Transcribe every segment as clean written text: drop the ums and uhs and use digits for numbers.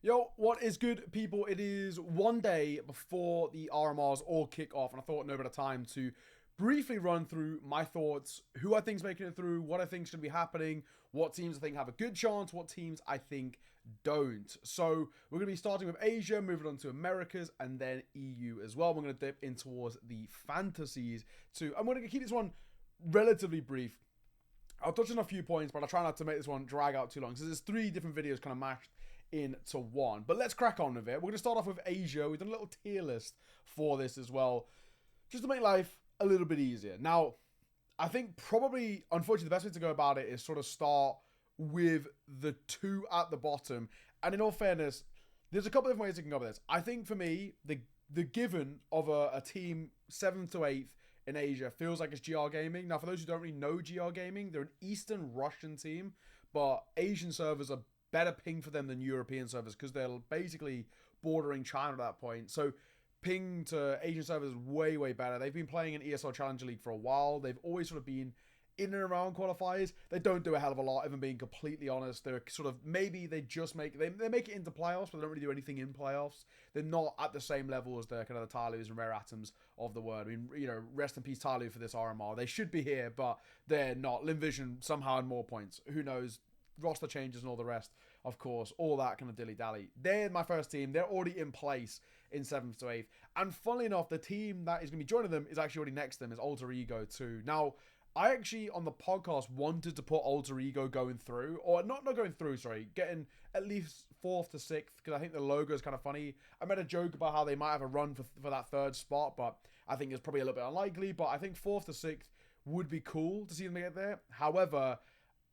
Yo, what is good, people? It is one day before the RMRs all kick off, and I thought no better time to briefly run through my thoughts, who I think is making it through, what I think should be happening, what teams I think have a good chance, what teams I think don't. So we're going to be starting with Asia, moving on to Americas, and then EU as well. We're going to dip in towards the fantasies too. I'm going to keep this one relatively brief. I'll touch on a few points, but I'll try not to make this one drag out too long, because there's three different videos kind of mashed into one. But let's crack on with it. We're going to start off with Asia. We've done a little tier list for this as well, just to make life a little bit easier. Now, I think probably, unfortunately, the best way to go about it is sort of start with the two at the bottom. And in all fairness, there's a couple of different ways you can go with this. I think for me, the given of a team 7th to 8th in Asia feels like it's GR Gaming. Now, for those who don't really know GR Gaming, they're an Eastern Russian team, but Asian servers are better ping for them than European servers because they're basically bordering China at that point. So ping to Asian servers is way, way better. They've been playing in ESL Challenger League for a while. They've always sort of been in and around qualifiers. They don't do a hell of a lot, even being completely honest. They're sort of, maybe they just make it into playoffs, but they don't really do anything in playoffs. They're not at the same level as the kind of the Tylus and Rare Atoms of the world. I mean, you know, rest in peace Tylu for this RMR. They should be here, but they're not. Linvision somehow had more points. Who knows? Roster changes and all the rest, of course, all that kind of dilly-dally. They're my first team. They're already in place in 7th to 8th. And funnily enough, the team that is going to be joining them is actually already next to them, is Alter Ego too. Now, I actually, on the podcast, wanted to put Alter Ego going through, or not going through, sorry, getting at least 4th to 6th, because I think the logo is kind of funny. I made a joke about how they might have a run for that 3rd spot, but I think it's probably a little bit unlikely. But I think 4th to 6th would be cool to see them get there. However,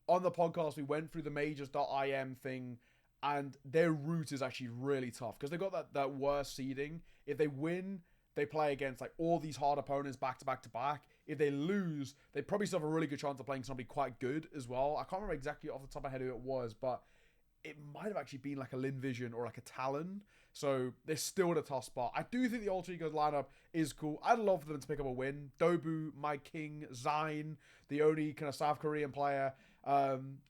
on the podcast, we went through the majors.im thing, and their route is actually really tough because they've got that worst seeding. If they win, they play against like all these hard opponents back to back to back. If they lose, they probably still have a really good chance of playing somebody quite good as well. I can't remember exactly off the top of my head who it was, but it might have actually been like a Linvision or like a Talon. So they're still at a tough spot. I do think the Alter Egos lineup is cool. I'd love for them to pick up a win. Dobu, My King, Zine, the only kind of South Korean player.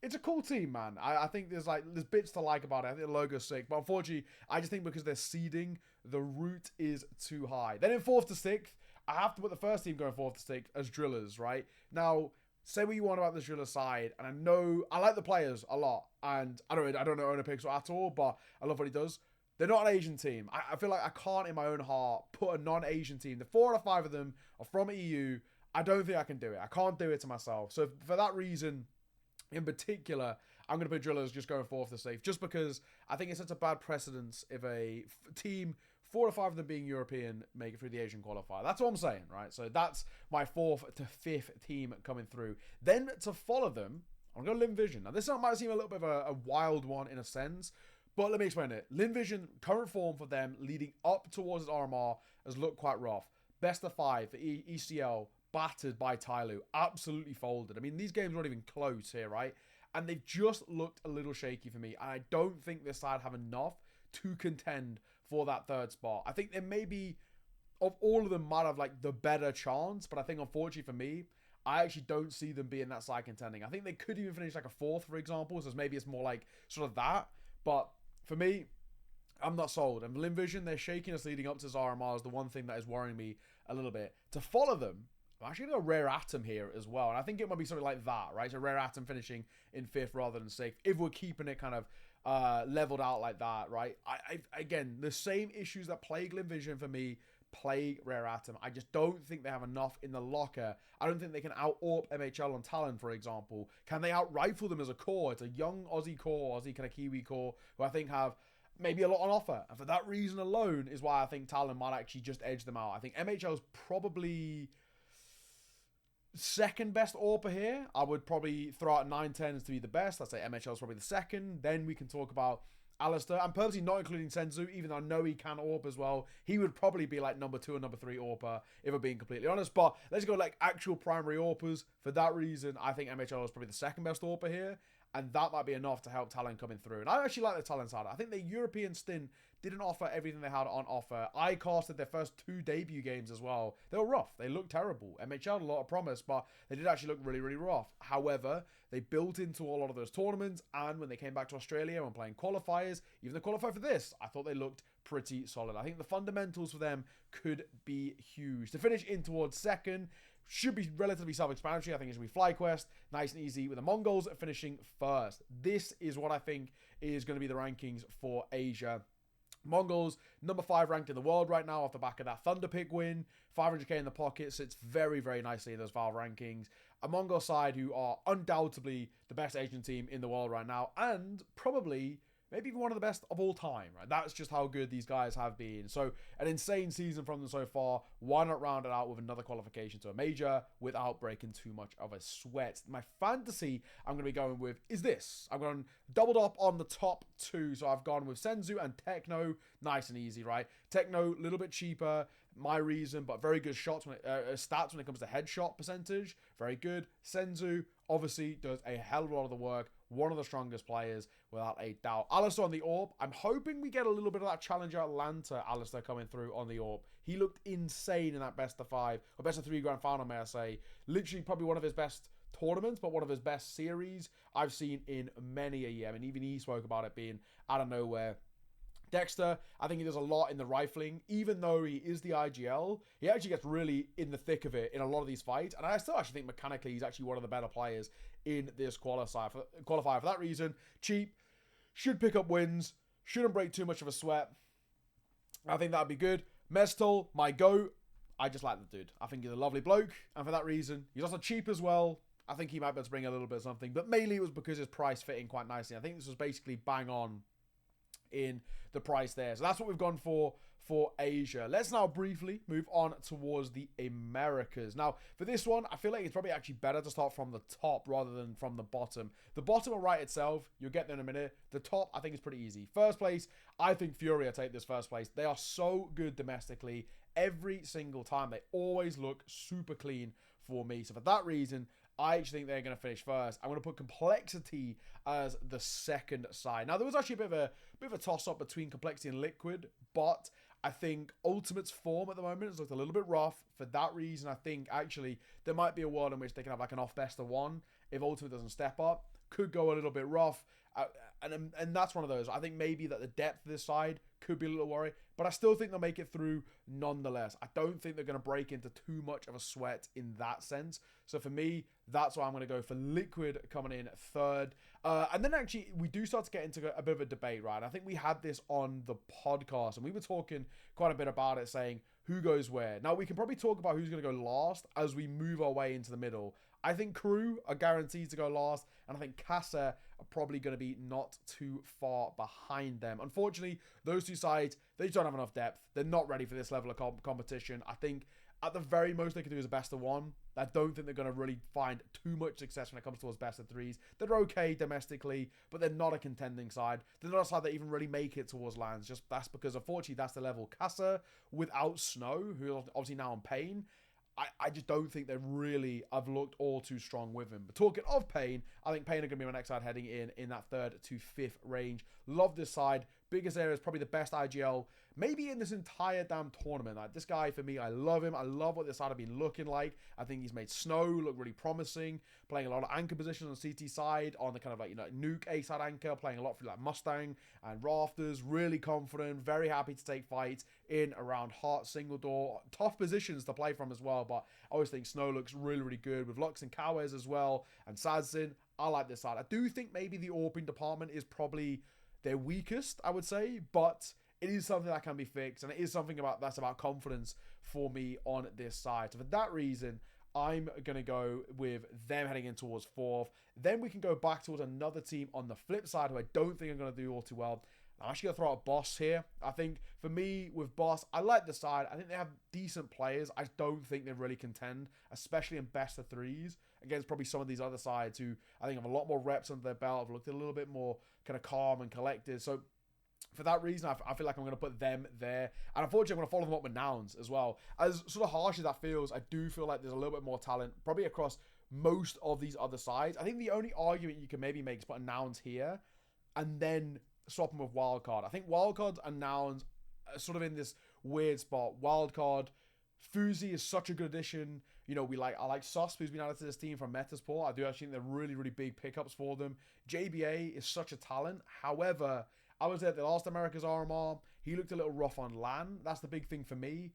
It's a cool team, man. I think there's bits to like about it. I think the logo's sick. But unfortunately, I just think because they're seeding, the route is too high. Then in 4th to 6th, I have to put the first team going 4th to 6th as Drillers, right? Now, say what you want about the Driller side, and I know I like the players a lot, and I don't know Owner Pixel at all, but I love what he does. They're not an Asian team. I feel like I can't in my own heart put a non-Asian team. The 4 out of 5 of them are from EU. I don't think I can do it. I can't do it to myself. So for that reason, in particular, I'm going to put Drillers just going 4th to 6th, just because I think it sets a bad precedence if a team, 4 or 5 of them being European, make it through the Asian qualifier. That's what I'm saying, right? So that's my 4th to 5th team coming through. Then to follow them, I'm going to go Linvision. Now, this might seem a little bit of a wild one in a sense, but let me explain it. Linvision, current form for them leading up towards RMR has looked quite rough. Best of 5 for ECL, battered by Tyloo, absolutely folded. I mean, these games weren't even close here, right? And they've just looked a little shaky for me. And I don't think this side have enough to contend for that 3rd spot. I think there may be, of all of them, might have like the better chance. But I think, unfortunately for me, I actually don't see them being that side contending. I think they could even finish like a 4th, for example. So maybe it's more like sort of that. But for me, I'm not sold. And Linvision, their shakiness leading up to RMR is the one thing that is worrying me a little bit. To follow them, I'm actually going to Rare Atom here as well. And I think it might be something like that, right? So Rare Atom finishing in 5th rather than 6th. If we're keeping it kind of leveled out like that, right? Again, the same issues that plague Linvision for me plague Rare Atom. I just don't think they have enough in the locker. I don't think they can out-AWP MHL on Talon, for example. Can they out-rifle them as a core? It's a young Aussie core, Aussie kind of Kiwi core, who I think have maybe a lot on offer. And for that reason alone is why I think Talon might actually just edge them out. I think MHL is probably 2nd best AWPer here. I would probably throw out 9-10s to be the best. I'd say MHL is probably the 2nd. Then we can talk about Alistair. I'm purposely not including Senzu, even though I know he can AWP as well. He would probably be like number 2 or number 3 AWPer, if I'm being completely honest. But let's go like actual primary AWPers. For that reason, I think MHL is probably the 2nd best AWPer here. and that might be enough to help talent coming through. And I actually like the talent side. I think the European stint didn't offer everything they had on offer. I casted their first 2 debut games as well. They were rough. They looked terrible. MHL had a lot of promise, but they did actually look really, really rough. However, they built into a lot of those tournaments, and when they came back to Australia and playing qualifiers, even the qualifier for this, I thought they looked pretty solid. I think the fundamentals for them could be huge. To finish in towards second, should be relatively self-explanatory. I think it's going to be FlyQuest, nice and easy, with the Mongols finishing first. This is what I think is going to be the rankings for Asia. Mongols, number 5 ranked in the world right now off the back of that Thunder Pick win. 500k in the pocket, sits very, very nicely in those Valve rankings. A Mongol side who are undoubtedly the best Asian team in the world right now, and probably maybe even one of the best of all time, right? That's just how good these guys have been. So an insane season from them so far. Why not round it out with another qualification to a major without breaking too much of a sweat? My fantasy I'm going to be going with is this. I'm going doubled up on the top 2. So I've gone with Senzu and Techno. Nice and easy, right? Techno, a little bit cheaper. My reason, but very good shots stats when it comes to headshot percentage. Very good. Senzu obviously does a hell of a lot of the work. One of the strongest players, without a doubt. Alistair on the AWP. I'm hoping we get a little bit of that Challenger Atlanta Alistair coming through on the AWP. He looked insane in that best of 5, or best of 3 grand final, may I say. Literally probably one of his best tournaments, but one of his best series I've seen in many a year. I mean, even he spoke about it being out of nowhere. Dexter, I think he does a lot in the rifling. Even though he is the IGL, he actually gets really in the thick of it in a lot of these fights. And I still actually think mechanically he's actually one of the better players in this qualifier. For that reason, cheap, should pick up wins, shouldn't break too much of a sweat. I think that'd be good. Mestal, my goat. I just like the dude. I think he's a lovely bloke. And for that reason, he's also cheap as well. I think he might be able to bring a little bit of something. But mainly it was because his price fit in quite nicely. I think this was basically bang on in the price there. So that's what we've gone for Asia. Let's now briefly move on towards the Americas. Now, for this one, I feel like it's probably actually better to start from the top rather than from the bottom. The bottom will write itself. You'll get there in a minute. The top, I think, is pretty easy. First place, I think Fury will take this first place. They are so good domestically. Every single time, they always look super clean for me. So for that reason, I actually think they're going to finish first. I'm going to put Complexity as the second side. Now, there was actually a bit of a toss-up between Complexity and Liquid, but I think Ultimate's form at the moment has looked a little bit rough. For that reason, I think actually there might be a world in which they can have like an off best of 1 if Ultimate doesn't step up. Could go a little bit rough. And that's one of those. I think maybe that the depth of this side could be a little worry, but I still think they'll make it through nonetheless. I don't think they're going to break into too much of a sweat in that sense. So for me, that's why I'm going to go for Liquid coming in third. And then actually, we do start to get into a bit of a debate, right? I think we had this on the podcast, and we were talking quite a bit about it, saying who goes where. Now, we can probably talk about who's going to go last as we move our way into the middle. I think Crew are guaranteed to go last, and I think Casa are probably going to be not too far behind them. Unfortunately, those two sides, they just don't have enough depth. They're not ready for this level of competition. I think at the very most they can do is a best of 1. I don't think they're going to really find too much success when it comes towards best of 3s. They're okay domestically, but they're not a contending side. They're not a side that even really make it towards lands. Just that's because, unfortunately, that's the level. Casa, without Snow, who's obviously now on Pain, I just don't think they really have looked all too strong with him. But talking of Pain, I think Pain are going to be my next side heading in that 3rd to 5th range. Love this side. Biggest area is probably the best IGL, maybe in this entire damn tournament. Like, this guy, for me, I love him. I love what this side have been looking like. I think he's made Snow look really promising, playing a lot of anchor positions on CT side, on the kind of like, NE0KAI side anchor, playing a lot for like Mustang and Rafters, really confident, very happy to take fights in around Heart, single door, tough positions to play from as well, but I always think Snow looks really, really good with Lux and Kawes as well, and Sadzin. I like this side. I do think maybe the AWPing department is probably their weakest, I would say, but it is something that can be fixed, and it is something that's about confidence for me on this side. So for that reason, I'm going to go with them heading in towards 4th. Then we can go back towards another team on the flip side who I don't think are going to do all too well. I'm actually going to throw out Boss here. I think for me, with Boss, I like the side. I think they have decent players. I don't think they really contend, especially in best of 3s, against probably some of these other sides who I think have a lot more reps under their belt, have looked a little bit more kind of calm and collected. So for that reason, I feel like I'm going to put them there. And unfortunately, I'm going to follow them up with Nouns as well. As sort of harsh as that feels, I do feel like there's a little bit more talent, probably across most of these other sides. I think the only argument you can maybe make is put a Nouns here and then swap them with Wildcard. I think Wildcards and Nouns are sort of in this weird spot. Wildcard, Fuzi is such a good addition. You know, I like Susp, who's been added to this team from Metasport. I do actually think they're really, really big pickups for them. JBA is such a talent. However, I would say at the last America's RMR, he looked a little rough on LAN. That's the big thing for me.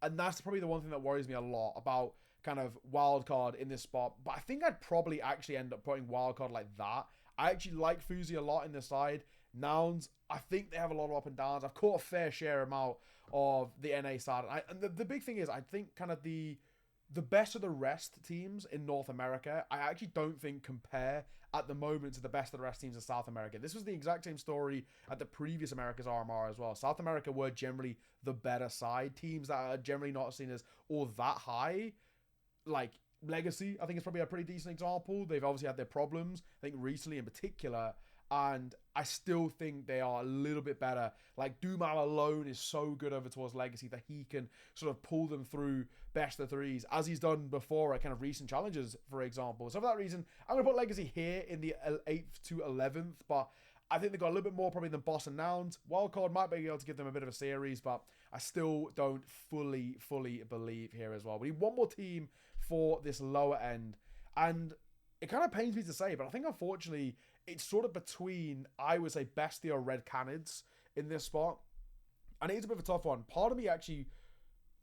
And that's probably the one thing that worries me a lot about kind of Wildcard in this spot. But I think I'd probably actually end up putting Wildcard like that. I actually like Fuzi a lot in this side. Nouns, I think they have a lot of up and downs. I've caught a fair share amount of the NA side. And the big thing is, I think kind of the best of the rest teams in North America, I actually don't think compare at the moment to the best of the rest teams in South America. This was the exact same story at the previous America's RMR as well. South America were generally the better side. Teams that are generally not seen as all that high, like Legacy, I think is probably a pretty decent example. They've obviously had their problems, I think recently in particular, and I still think they are a little bit better. Like, Dumal alone is so good over towards Legacy that he can sort of pull them through best of threes, as he's done before at kind of recent challenges, for example. So for that reason, I'm going to put Legacy here in the 8th to 11th, but I think they've got a little bit more probably than Boss and Nouns. Wildcard might be able to give them a bit of a series, but I still don't fully believe here as well. We need one more team for this lower end, and it kind of pains me to say, but I think unfortunately it's sort of between, I would say, Bestia or Red Canids in this spot. And it is a bit of a tough one. Part of me actually,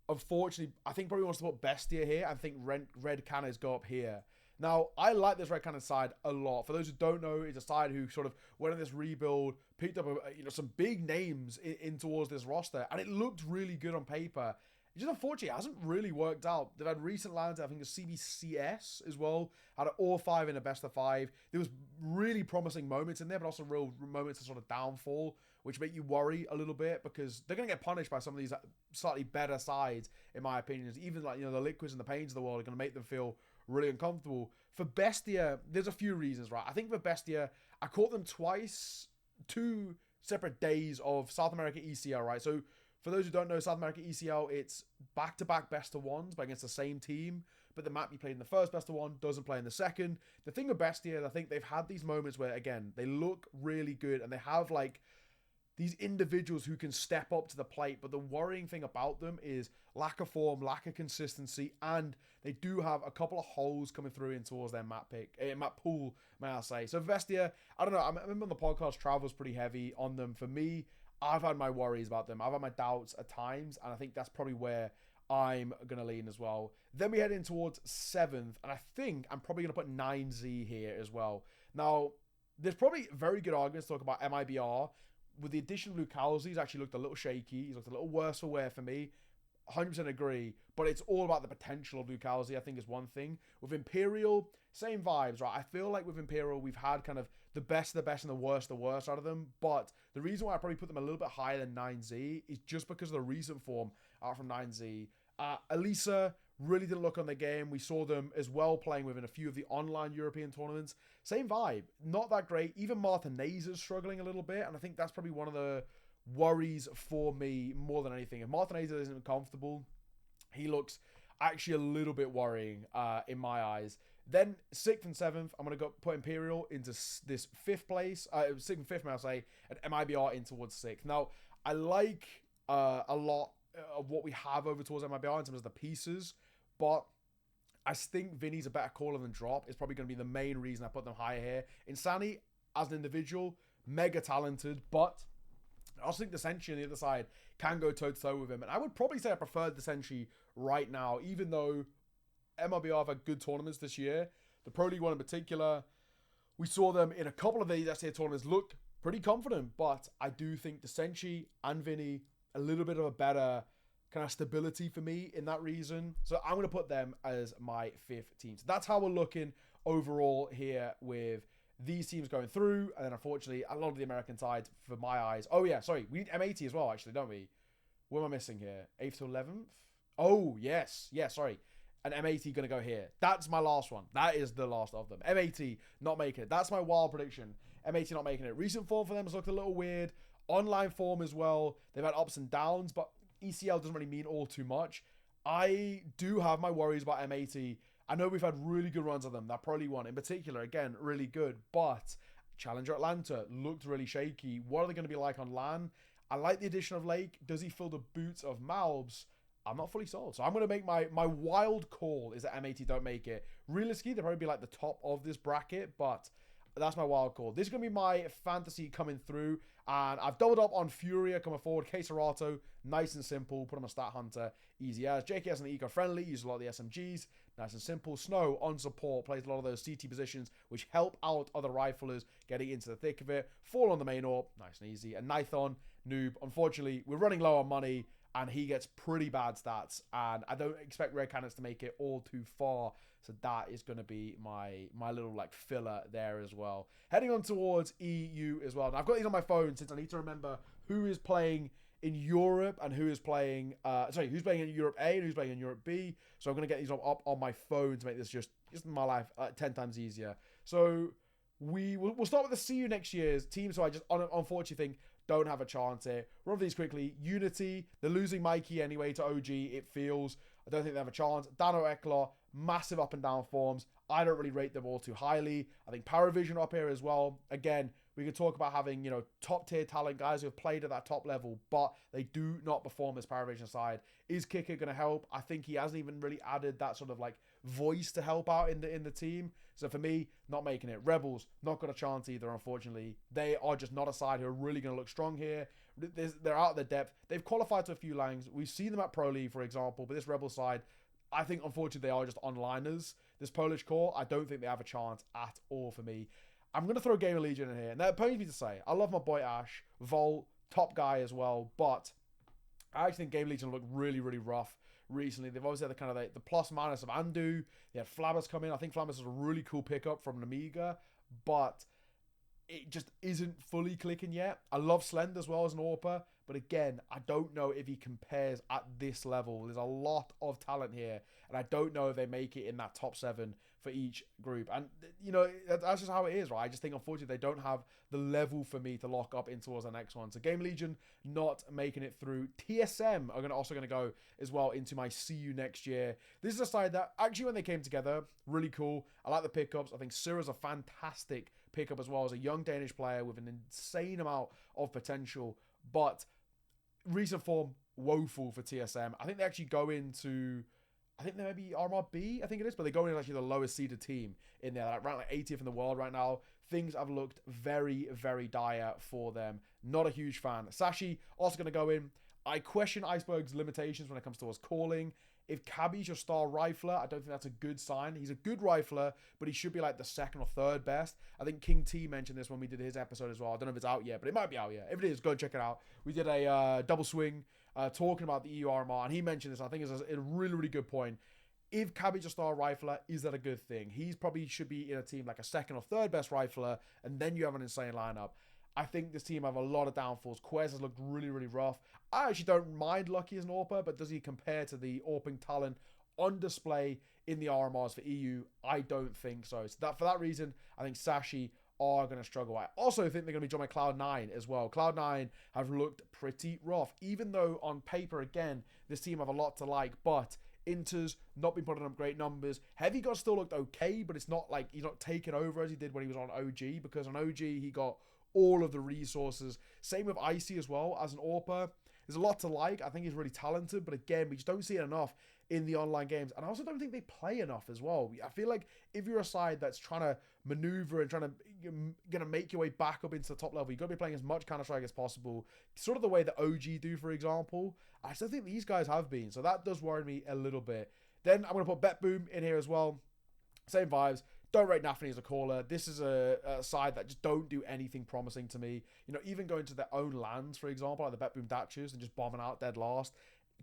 unfortunately, I think probably wants to put Bestia here and think Red Canids go up here. Now, I like this Red Cannon side a lot. For those who don't know, it's a side who sort of went on this rebuild, picked up some big names in towards this roster, and it looked really good on paper. It's just unfortunately, it hasn't really worked out. They've had recent lands, I think it's CBCS as well, had an all 5 in a best of 5. There was really promising moments in there, but also real moments of sort of downfall, which make you worry a little bit because they're going to get punished by some of these slightly better sides, in my opinion. Even like, the Liquids and the Pains of the world are going to make them feel really uncomfortable. For Bestia, there's a few reasons, right? I think for Bestia, I caught them twice, 2 separate days of South America ECL, right? So for those who don't know, South America ECL, it's back-to-back best of ones, but against the same team. But the map you played in the first best of one doesn't play in the second. The thing with Bestia, I think they've had these moments where, again, they look really good and they have like these individuals who can step up to the plate. But the worrying thing about them is lack of form, lack of consistency, and they do have a couple of holes coming through in towards their map pool, may I say. So Bestia, I don't know. I remember on the podcast, Travel's pretty heavy on them. For me, I've had my worries about them. I've had my doubts at times, and I think that's probably where I'm going to lean as well. Then we head in towards 7th, and I think I'm probably going to put 9Z here as well. Now, there's probably very good arguments to talk about MIBR. With the addition of NE0KAI, he's actually looked a little shaky. He's looked a little worse for wear for me. 100% agree, but it's all about the potential of NE0KAI, I think, is one thing. With Imperial, same vibes, right? I feel like with Imperial, we've had kind of the best of the best and the worst out of them, but the reason why I probably put them a little bit higher than 9Z is just because of the recent form out from 9Z. Elisa really didn't look on the game. We saw them as well playing within a few of the online European tournaments. Same vibe, not that great. Even Martinez's struggling a little bit, and I think that's probably one of the worries for me more than anything. If Martinez isn't comfortable, he looks actually a little bit worrying in my eyes. Then 6th and 7th, I'm going to go put Imperial into this 5th place. 6th and 5th, may I say, and MIBR in towards 6th. Now, I like a lot of what we have over towards MIBR in terms of the pieces, but I think Vinny's a better caller than Drop. Is probably going to be the main reason I put them higher here. Insani, as an individual, mega talented, but I also think the Sentry on the other side can go toe-to-toe with him. And I would probably say I prefer the Sentry right now, even though MLBR have had good tournaments this year. The Pro League one in particular, we saw them in a couple of these STA tournaments look pretty confident, but I do think the Sentry and Vinny, a little bit of a better kind of stability for me in that reason. So I'm going to put them as my 5th team. So that's how we're looking overall here with these teams going through. And then unfortunately, a lot of the American sides for my eyes. Oh yeah, sorry. We need M80 as well, actually, don't we? What am I missing here? 8th to 11th? Oh, yes. Yeah, sorry. And M80 going to go here. That's my last one. That is the last of them. M80 not making it. That's my wild prediction. M80 not making it. Recent form for them has looked a little weird. Online form as well. They've had ups and downs, but ECL doesn't really mean all too much. I do have my worries about M80 I know we've had really good runs of them. That Pro League one in particular, again, really good. But Challenger Atlanta looked really shaky. What are they going to be like on LAN? I like the addition of Lake. Does he fill the boots of Malbs? I'm not fully sold. So I'm going to make my wild call is that M80 don't make it. Realistically, they'll probably be like the top of this bracket, but that's my wild call. This is going to be my fantasy coming through. And I've doubled up on Furia coming forward. K-Serato, nice and simple. Put him on Stat Hunter, easy as. JKS and the eco-friendly, use a lot of the SMGs. Nice and simple. Snow on support, plays a lot of those CT positions, which help out other riflers getting into the thick of it. Fall on the main AWP, nice and easy. And Nithon, noob. Unfortunately, we're running low on money, and he gets pretty bad stats. And I don't expect Red Cannons to make it all too far. So that is going to be my little like filler there as well. Heading on towards EU as well. Now I've got these on my phone since I need to remember who is playing in Europe and who is playing, who's playing in Europe A and who's playing in Europe B. So I'm going to get these up on my phone to make this just my life 10 times easier. So we'll start with the See You Next Year's teams who I just unfortunately think don't have a chance here. Run these quickly. Unity, they're losing Mikey anyway to OG, it feels. I don't think they have a chance. Dano Eklar, massive up and down forms. I don't really rate them all too highly. I think Paravision up here as well. Again, we could talk about having, top tier talent, guys who have played at that top level, but they do not perform as Paravision side. Is Kicker going to help? I think he hasn't even really added that sort of like voice to help out in the team. So for me, not making it. Rebels, not got a chance either, unfortunately. They are just not a side who are really going to look strong here. They're out of their depth. They've qualified to a few langs. We've seen them at Pro League, for example, but this Rebel side, I think, unfortunately, they are just onliners. This Polish core, I don't think they have a chance at all for me. I'm going to throw Gamer Legion in here. And that pains me to say. I love my boy Ash. Vol, top guy as well. But I actually think Gamer Legion look really, really rough recently. They've obviously had the kind of the plus minus of Andu. They had Flabbers come in. I think Flabbers is a really cool pickup from Amiga. But it just isn't fully clicking yet. I love Slend as well as an AWPer. But again, I don't know if he compares at this level. There's a lot of talent here. And I don't know if they make it in that top 7 for each group. And, that's just how it is, right? I just think, unfortunately, they don't have the level for me to lock up in towards the next one. So Game Legion not making it through. TSM are also going to go as well into my See You Next Year. This is a side that, actually, when they came together, really cool. I like the pickups. I think Sura's a fantastic pickup as well as a young Danish player with an insane amount of potential. But recent form, woeful for TSM. I think they actually go into, I think they may be RMR B, I think it is, but they go in actually the lowest seeded team in there, around like 80th in the world right now. Things have looked very, very dire for them. Not a huge fan. Sashi also going to go in. I question Iceberg's limitations when it comes towards calling. If Cabby's your star rifler, I don't think that's a good sign. He's a good rifler, but he should be like the second or third best. I think King T mentioned this when we did his episode as well. I don't know if it's out yet, but it might be out yet. If it is, go and check it out. We did a double swing talking about the EU RMR, and he mentioned this. I think it's a really, really good point. If Cabby's a star rifler, is that a good thing? He's probably should be in a team like a second or third best rifler, and then you have an insane lineup. I think this team have a lot of downfalls. Quez has looked really, really rough. I actually don't mind Lucky as an AWPer, but does he compare to the AWPing talent on display in the RMRs for EU? I don't think so. So for that reason, I think Sashi are going to struggle. I also think they're going to be joined by Cloud9 as well. Cloud9 have looked pretty rough, even though on paper, again, this team have a lot to like, but Inter's not been putting up great numbers. Heavy God still looked okay, but it's not like he's not taken over as he did when he was on OG, because on OG, he got all of the resources. Same with Icy as well as an AWPer. There's a lot to like. I think he's really talented, but again, we just don't see it enough in the online games. And I also don't think they play enough as well. I feel like if you're a side that's trying to maneuver and trying to make your way back up into the top level, you've got to be playing as much Counter-Strike as possible. Sort of the way that OG do, for example. I still think these guys have been. So that does worry me a little bit. Then I'm going to put Bet Boom in here as well. Same vibes. Don't rate Nafany as a caller. This is a side that just don't do anything promising to me. Even going to their own lands, for example, like the Bet Boom Datchers and just bombing out dead last.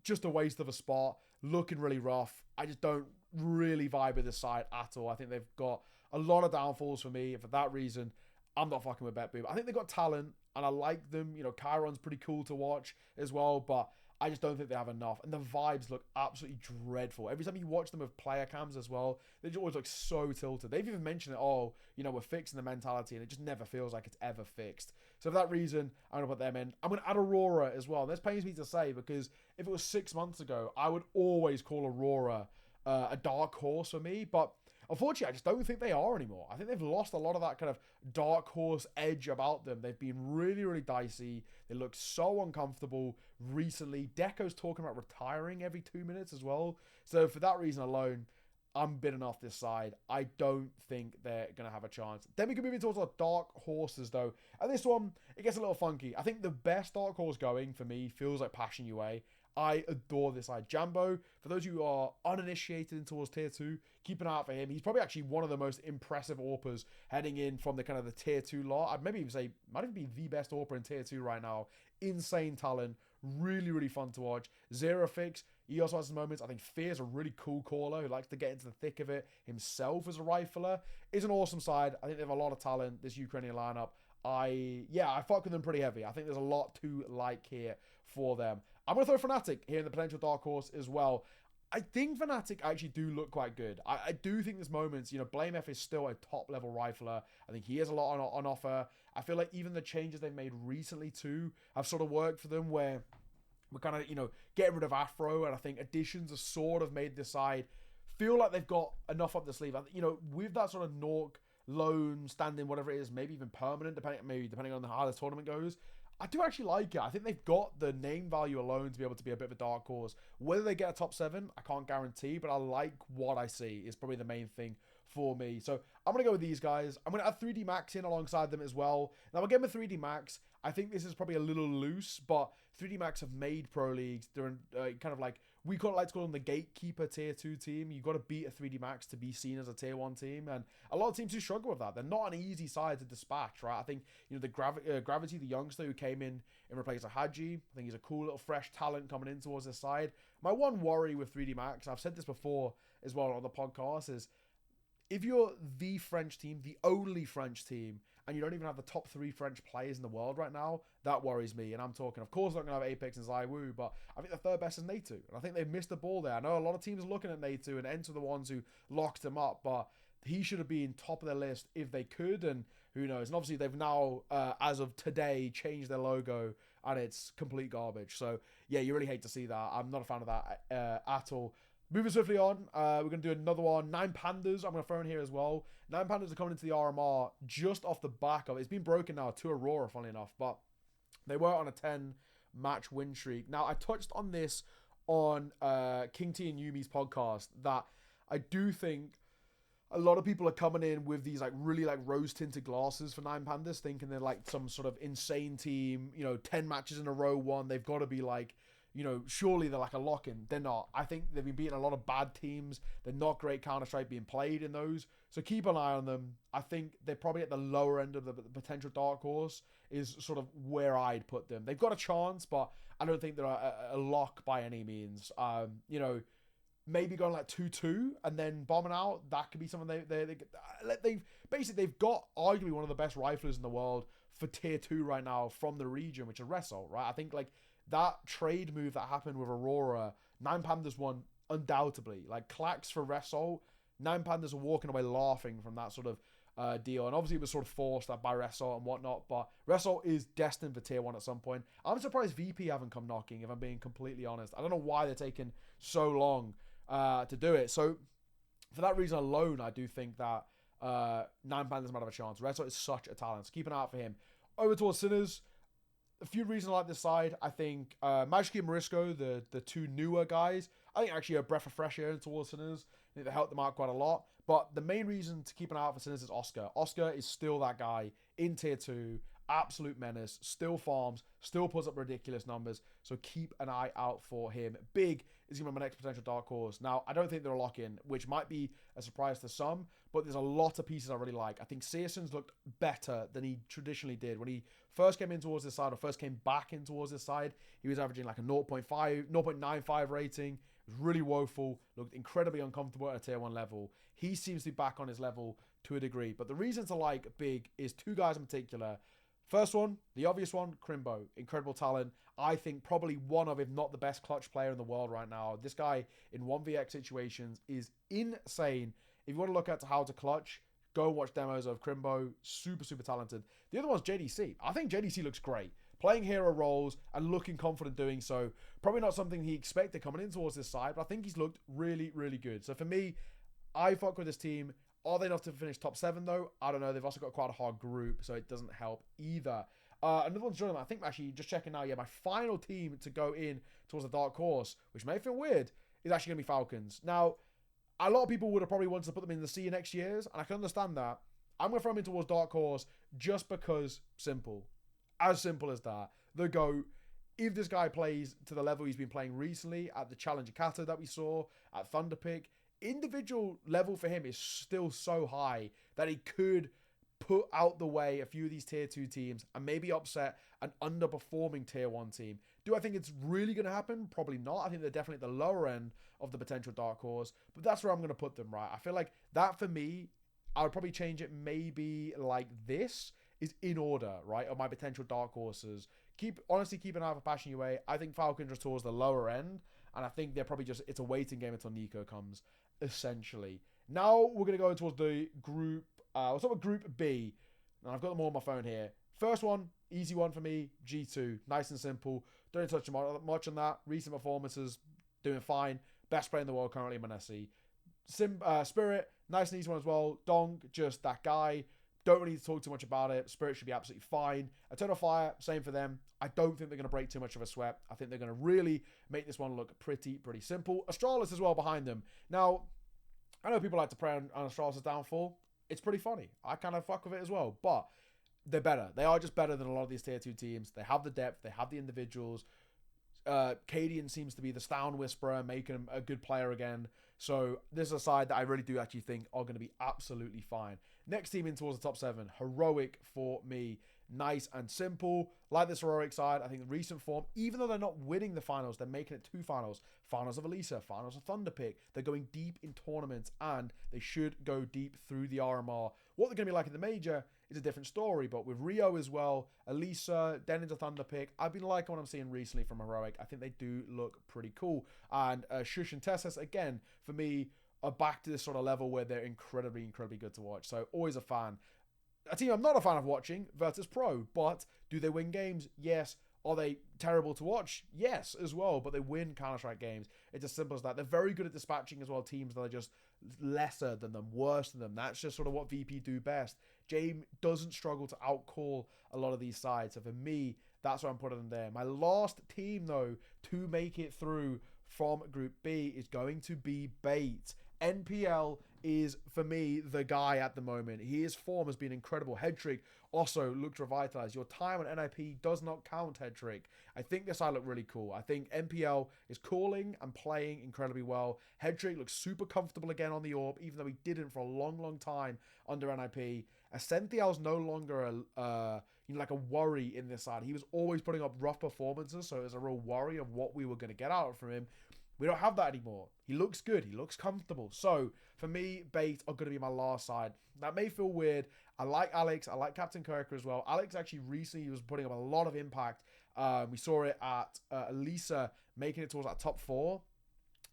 Just a waste of a spot. Looking really rough. I just don't really vibe with this side at all. I think they've got a lot of downfalls for me. And for that reason, I'm not fucking with Bet Boom. I think they've got talent and I like them. Chiron's pretty cool to watch as well, but I just don't think they have enough. And the vibes look absolutely dreadful. Every time you watch them with player cams as well, they just always look so tilted. They've even mentioned it, we're fixing the mentality, and it just never feels like it's ever fixed. So for that reason, I'm going to put them in. I'm going to add Aurora as well. And this pains me to say, because if it was 6 months ago, I would always call Aurora a dark horse for me, but unfortunately, I just don't think they are anymore. I think they've lost a lot of that kind of dark horse edge about them. They've been really, really dicey. They look so uncomfortable recently. Deco's talking about retiring every 2 minutes as well. So for that reason alone, I'm bidding off this side. I don't think they're going to have a chance. Then we can move into towards our dark horses, though. And this one, it gets a little funky. I think the best dark horse going for me feels like Passion UA. I adore this side. Jambo, for those of you who are uninitiated towards tier 2, keep an eye out for him. He's probably actually one of the most impressive AWPers heading in from the kind of the tier 2 lot. I'd maybe even say, might even be the best AWPer in tier 2 right now. Insane talent. Really, really fun to watch. Zero Fix, he also has his moments. I think Fear's a really cool caller who likes to get into the thick of it himself as a rifler. Is an awesome side. I think they have a lot of talent, this Ukrainian lineup. I fuck with them pretty heavy. I think there's a lot to like here for them. I'm going to throw Fnatic here in the potential dark horse as well. I think Fnatic actually do look quite good. I do think there's moments, Blame F is still a top level rifler. I think he has a lot on offer. I feel like even the changes they've made recently too have sort of worked for them, where we're kind of, getting rid of Afro, and I think additions have sort of made this side feel like they've got enough up the sleeve. With that sort of NE0KAI loan, standing, whatever it is, maybe even permanent, depending on how the tournament goes, I do actually like it. I think they've got the name value alone to be able to be a bit of a dark horse. Whether they get a top 7, I can't guarantee, but I like what I see is probably the main thing for me. So I'm going to go with these guys. I'm going to add 3D Max in alongside them as well. Now, again with 3D Max, I think this is probably a little loose, but 3D Max have made Pro Leagues. They're in, kind of like, we like to call them the gatekeeper tier 2 team. You've got to beat a 3D Max to be seen as a tier 1 team, and a lot of teams do struggle with that. They're not an easy side to dispatch, right? I think, the Gravity, the youngster who came in replace of Hadji, I think he's a cool little fresh talent coming in towards this side. My one worry with 3D Max, I've said this before as well on the podcast, is if you're the French team, the only French team, and you don't even have the top 3 French players in the world right now, that worries me. And I'm talking, of course, not going to have Apex and Zywoo, but I think the third best is NE0KAI. And I think they've missed the ball there. I know a lot of teams are looking at NE0KAI, and Enter the ones who locked him up, but he should have been top of their list if they could, and who knows. And obviously, they've now, as of today, changed their logo, and it's complete garbage. So, yeah, you really hate to see that. I'm not a fan of that at all. Moving swiftly on, we're going to do another one. 9 Pandas, I'm going to throw in here as well. 9 Pandas are coming into the RMR just off the back of it. It's been broken now to Aurora, funnily enough, but they were on a 10-match win streak. Now, I touched on this on King T and Yumi's podcast, that I do think a lot of people are coming in with these really rose-tinted glasses for 9 Pandas, thinking they're like some sort of insane team, 10 matches in a row won. They've got to be like, surely they're like a lock-in. They're not. I think they've been beating a lot of bad teams. They're not great Counter-Strike being played in those. So keep an eye on them. I think they're probably at the lower end of the potential dark horse is sort of where I'd put them. They've got a chance, but I don't think they're a lock by any means. Maybe going like 2-2 and then bombing out. That could be something they've got arguably one of the best riflers in the world for tier 2 right now from the region, which is Resol, right? I think that trade move that happened with Aurora, 9 Pandas won undoubtedly. Clacks for Resol, 9 Pandas are walking away laughing from that sort of deal. And obviously it was sort of forced by Resol and whatnot, but Resol is destined for tier 1 at some point. I'm surprised VP haven't come knocking, if I'm being completely honest. I don't know why they're taking so long to do it. So for that reason alone, I do think that 9 Pandas might have a chance. Resol is such a talent, so keep an eye out for him. Over towards Sinners. A few reasons I like this side. I think Magicki and Morisco, the 2 newer guys, I think actually a breath of fresh air towards Sinners. I think they helped them out quite a lot. But the main reason to keep an eye out for Sinners is Oscar. Oscar is still that guy in tier 2. Absolute menace. Still farms. Still puts up ridiculous numbers. So keep an eye out for him. Big is going to be my next potential dark horse. Now, I don't think they're a lock-in, which might be a surprise to some, but there's a lot of pieces I really like. I think Searson's looked better than he traditionally did. When he first came in towards this side, or first came back in towards this side, he was averaging like a 0.95 rating. It was really woeful, looked incredibly uncomfortable at a tier 1 level. He seems to be back on his level to a degree. But the reason to like Big is 2 guys in particular. First one, the obvious one, Crimbo. Incredible talent. I think probably one of, if not the best clutch player in the world right now. This guy in 1vx situations is insane. If you want to look at how to clutch, go watch demos of Crimbo. Super, super talented. The other one's JDC. I think JDC looks great. playing hero roles and looking confident doing so. Probably not something he expected coming in towards this side, but I think he's looked really, really good. So for me, I fuck with this team. Are they enough to finish top 7 though? I don't know. They've also got quite a hard group, so it doesn't help either. Another one's joining. I think actually just checking now. Yeah, my final team to go in towards the dark horse, which may feel weird, is actually going to be Falcons. Now, a lot of people would have probably wanted to put them in the C next year's, and I can understand that. I'm going to throw them in towards dark horse just because simple. As simple as that. The GOAT. If this guy plays to the level he's been playing recently at the Challenger Kata that we saw, at Thunderpick, individual level for him is still so high that he could put out the way a few of these tier 2 teams and maybe upset an underperforming tier 1 team. Do I think it's really going to happen? Probably not. I think they're definitely at the lower end of the potential dark horse, but that's where I'm going to put them, right? I feel like that for me, I would probably change it maybe like this is in order, right, of my potential dark horses. Honestly, keep an eye for Passion UA. I think Falcons are towards the lower end, and I think they're probably just, it's a waiting game until NE0KAI comes, essentially. Now we're going to go towards the group, we'll start with Group B, and I've got them all on my phone here. First one, easy one for me, G2. Nice and simple. Don't touch much on that. Recent performances, doing fine. Best player in the world currently, Manesi. Spirit, nice and easy one as well. Dong, just that guy. Don't really need to talk too much about it. Spirit should be absolutely fine. Eternal Fire, same for them. I don't think they're going to break too much of a sweat. I think they're going to really make this one look pretty simple. Astralis as well behind them. Now, I know people like to pray on Astralis' downfall. It's pretty funny. I kind of fuck with it as well. But they're better. They are just better than a lot of these tier 2 teams. They have the depth. They have the individuals. Cadian seems to be the Stound Whisperer, making him a good player again. So this is a side that I really do actually think are going to be absolutely fine. Next team in towards the top 7. Heroic for me. Nice and simple. Like this Heroic side, I think the recent form, even though they're not winning the finals, they're making it 2 finals. Finals of Elisa, finals of Thunderpick. They're going deep in tournaments, and they should go deep through the RMR. What they're going to be like in the major is a different story, but with Rio as well, Elisa, then into Thunderpick, I've been liking what I'm seeing recently from Heroic. I think they do look pretty cool. And Shush and Tessus, again, for me, are back to this sort of level where they're incredibly good to watch. So always a fan. A team I'm not a fan of watching, Virtus Pro, but do they win games? Yes. Are they terrible to watch? Yes, as well, but they win Counter-Strike games. It's as simple as that. They're very good at dispatching as well, teams that are just lesser than them, worse than them. That's just sort of what VP do best. Jame doesn't struggle to outcall a lot of these sides, so for me, that's why I'm putting them there. My last team, though, to make it through from Group B is going to be Bait. NPL is, for me, the guy at the moment. His form has been incredible. Headtrick also looked revitalized. Your time on NIP does not count, Headtrick. I think this side looked really cool. I think NPL is calling and playing incredibly well. Headtrick looks super comfortable again on the AWP, even though he didn't for a long time under NIP. Ascential's no longer like a worry in this side. He was always putting up rough performances, so it was a real worry of what we were going to get out from him. We don't have that anymore. He looks good. He looks comfortable. So, for me, Bait are going to be my last side. That may feel weird. I like Alex. I like Captain Kirker as well. Alex actually recently was putting up a lot of impact. We saw it at Elisa making it towards that top 4.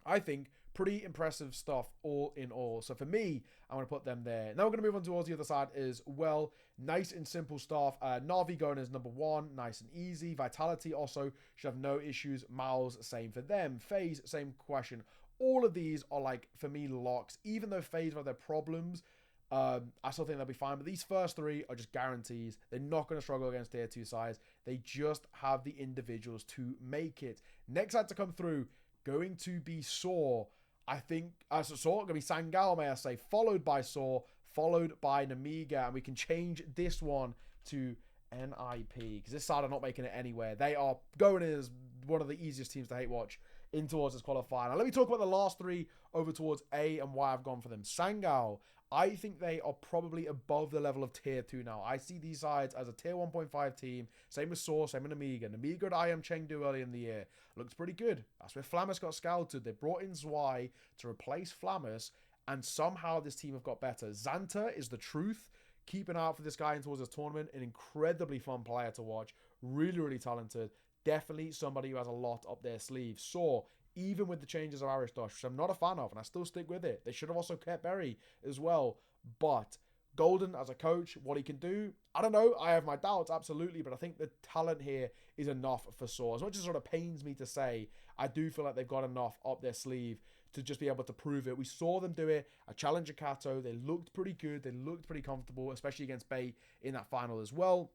I think pretty impressive stuff all in all. So for me, I'm going to put them there. Now we're going to move on towards the other side as well. Nice and simple stuff. Navi going as number 1. Nice and easy. Vitality also should have no issues. Miles, same for them. FaZe, same question. All of these are, like, for me, locks. Even though FaZe have their problems, I still think they'll be fine. But these first 3 are just guarantees. They're not going to struggle against tier 2 sides. They just have the individuals to make it. Next side to come through, going to be Saw. I think, Saw, going to be Sangal, may I say, followed by Saw, followed by Namiga, and we can change this one to NIP, because this side are not making it anywhere. They are going in as one of the easiest teams to hate watch in towards this qualifier. Now, let me talk about the last 3 over towards A and why I've gone for them. Sangal, I think they are probably above the level of tier 2 now. I see these sides as a tier 1.5 team. Same with Saw, same with Namiga. Namiga at IM Chengdu early in the year. Looks pretty good. That's where Flammus got scouted. They brought in Zwei to replace Flammus, and somehow this team have got better. Xanta is the truth. Keep an eye out for this guy in towards this tournament. An incredibly fun player to watch. Really talented. Definitely somebody who has a lot up their sleeve. Saw, even with the changes of Irish Dodge, which I'm not a fan of, and I still stick with it. They should have also kept Berry as well. But Golden as a coach, what he can do, I don't know. I have my doubts, absolutely, but I think the talent here is enough for Saw. As much as it sort of pains me to say, I do feel like they've got enough up their sleeve to just be able to prove it. We saw them do it at Challenger Kato. They looked pretty good. They looked pretty comfortable, especially against Bate in that final as well.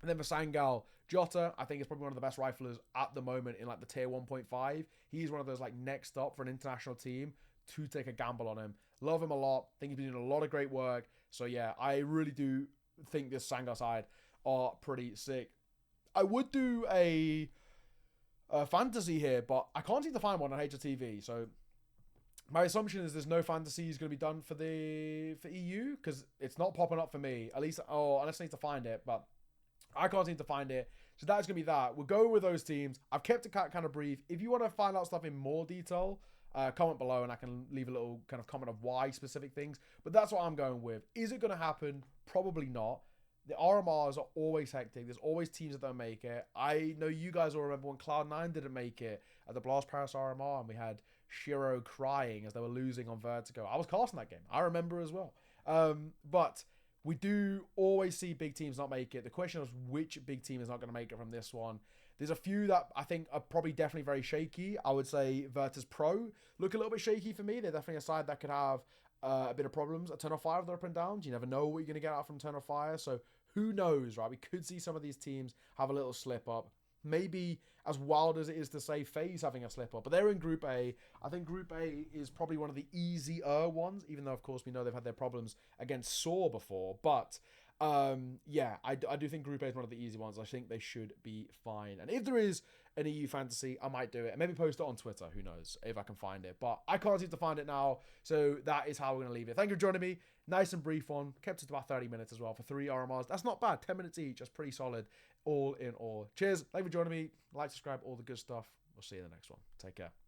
And then for Sangal, Jota, I think is probably one of the best riflers at the moment in like the tier 1.5. He's one of those like next up for an international team to take a gamble on him. Love him a lot. Think he's been doing a lot of great work. So yeah, I really do think this Sangal side are pretty sick. I would do a fantasy here, but I can't seem to find one on HLTV. So my assumption is there's no fantasies going to be done for EU because it's not popping up for me. At least, unless I need to find it, but I can't seem to find it. So that's going to be that. We'll go with those teams. I've kept it kind of brief. If you want to find out stuff in more detail, comment below and I can leave a little kind of comment of why specific things. But that's what I'm going with. Is it going to happen? Probably not. The RMRs are always hectic. There's always teams that don't make it. I know you guys all remember when Cloud9 didn't make it at the Blast Paris RMR and we had Shiro crying as they were losing on Vertigo. I was casting that game. I remember as well. But we do always see big teams not make it. The question is which big team is not going to make it from this one. There's a few that I think are probably definitely very shaky. I would say Virtus Pro look a little bit shaky for me. They're definitely a side that could have a bit of problems. A Turn of Fire, they're up and downs. You never know what you're going to get out from Turn of Fire. So who knows, right? We could see some of these teams have a little slip up. Maybe as wild as it is to say FaZe having a slip up, but they're in Group A. I think Group A is probably one of the easier ones, even though, of course, we know they've had their problems against Saw before. But yeah, I do think Group A is one of the easy ones. I think they should be fine. And if there is an EU fantasy, I might do it and maybe post it on Twitter. Who knows if I can find it, but I can't seem to find it now. So that is how we're going to leave it. Thank you for joining me. Nice and brief one. Kept it to about 30 minutes as well for 3 RMRs. That's not bad. 10 minutes each. That's pretty solid all in all. Cheers. Thank you for joining me. Like, subscribe, all the good stuff. We'll see you in the next one. Take care.